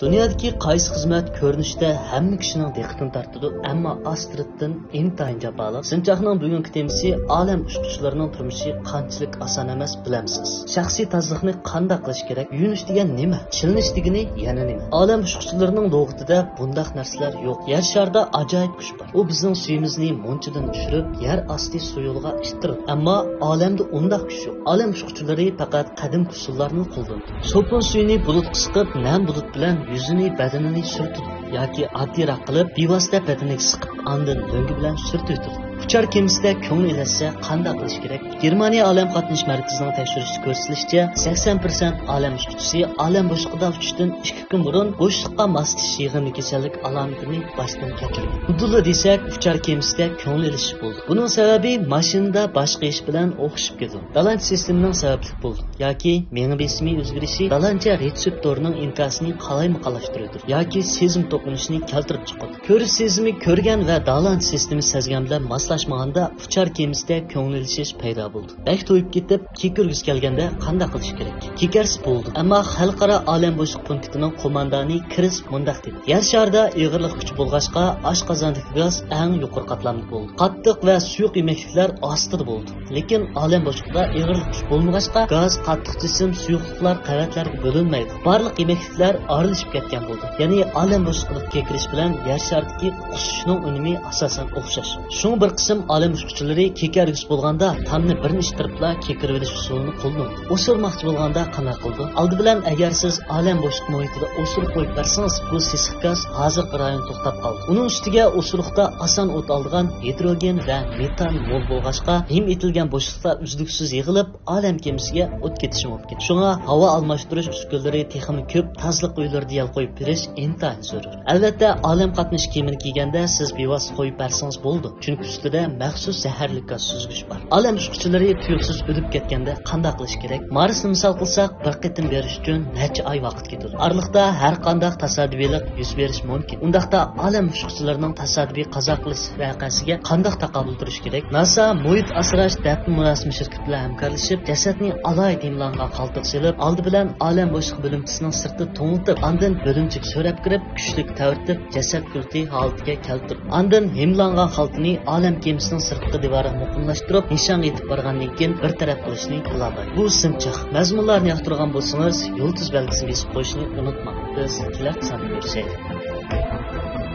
Dunyodagi qaysi xizmat ko'rinishda hamma kishining diqqatini tortadi, ammo Astriddan intayin jaboli. Sinchaqning bugungi temasi olam uchquchilarining turmushi qanchalik oson emas bilamsiz. Shaxsiy tozaliqni qanday qilish kerak? Yuvinish degan nima? Chilinish degani yana nima? Olam uchquchilarining lug'atida bundaq narsalar yo'q. Yer sharida ajoyib kuch bor. U bizning suyimizni munchidan tushirib, yer osti suyulg'a ittiradi. Ammo olamda undaq kuch yo'q. Olam uchquchilari faqat qadim usullarni qo'llanadi. Sopun suyini bulut qisqib, nam bulut bilan yüzünü, bedenini sürtüdü. Yoki oddiroq qilib bevosita badaniga siqib andin do'ngi bilan surtib uchar kemisida ko'ngil ilasa qanday qilish kerak? Germaniya olam qatnash markazining tekshirishida ko'rsatilishicha 80% olam uchquchisi olam boshlig'ida uchishdan 2 kun burun bo'shliqqa moslashish yig'ini kasallik alomatini boshdan kechirgan. Udulli desak, uchar kemisida ko'ngil ilish bo'ldi. Buning sababi mashinada boshqa ish bilan o'xshib ketdi. Dalanch sistemining sababli bo'ldi. Yoki mengi besimi o'zgarishi dalancha retseptorning inkasini qalaymi-qalashtiradi. Yoki sezim to'qinishni keltirib chiqadi. Ko'rish sezimi ko'rgan va dalanch sistemi sezgan bilan moslashmaganda uchar kemisida ko'ngil ilishish paydo bo'ldi. Bak to'yib ketib, kekirgis kelganda qanday qilish kerak? Kekarsi bo'ldi. Ammo xalqaro olam bo'shliq punktining qo'mondoni Kris mundaq dedi. Yer sharida ig'irlik kuchi bo'lg'achqa oshqozondagi gaz eng yuqori qatlamda bo'ldi. Qattiq va suyuq yemekliklar ostida bo'ldi. Lekin olam bo'shliqida ig'irlik kuch bo'lmag'achqa gaz, qattiq jism, suyuqliklar qavatlarga bo'linmaydi. Barliq yemekliklar ayrılışıp ketgan bo'ldi. Ya'ni olam bo'shliqida kekirish bilan yer sharidagi qusishning unumi asosan o'xshash. Shunga bir qism olam uchquchilari kekargis bo'lganda tamni birini ishtiribla kekirib olish usulini qo'llanadi. O'sirmoqchi bo'lganda qanday qildi? Oldi bilan agar siz olam bo'shliq muhitida o'sirib qo'yib bersangiz, bu sisiq gaz hozirgi rayon to'xtab qoldi. Uning ustiga o'sirliqda oson o't olgan hidrogen va metan mol bo'lg'achqa him etilgan bo'shliqda uzluksiz yig'ilib olam kemisiga o't ketishi mumkin. Shunga havo almashtirish usullari texnik ko'p tazliq uylarida yal qo'yib berish intayin zarur. Albatta, olam qatnash kiyimini kiyganda siz bevosita qo'yib bersangiz bo'ldi. Chunki ustida maxsus zaharli gaz süzgich bor. Olam uchquchilari tuyuqsiz o'lib ketganda qanday qilish kerak? Marsni misol qilsak, bir qitim berish uchun necha oy vaqt ketadi. Arliqda har qanday tasodifiylik yuz berish mumkin. Undaqda olam uchquchilarining tasodifiy qazo qilish voqeasiga qanday taqobil turish kerak? NASA muhit asrash dafn munosib shirkat bilan hamkorlashib, jasadni alohida imlangan qaltiq silib, oldi bilan olam bo'shliq bo'limchisining sirti to'ngitib, andin bo'limchiga so'rab kirib, kuchlik ta'virtib, jasad kulti holatiga keltirib, andin himlangan xaltini olam kemisining sirtqi devoriga muqimlashtirib, nishon yetib borgandan keyin bir taraf qilishni qiladi. Bu simchiq. Mazmunlarni yoqtirgan bo'lsangiz, yulduz belgisini bosib qo'yishni unutmang. Biz kelar sanab ko'rishaylik.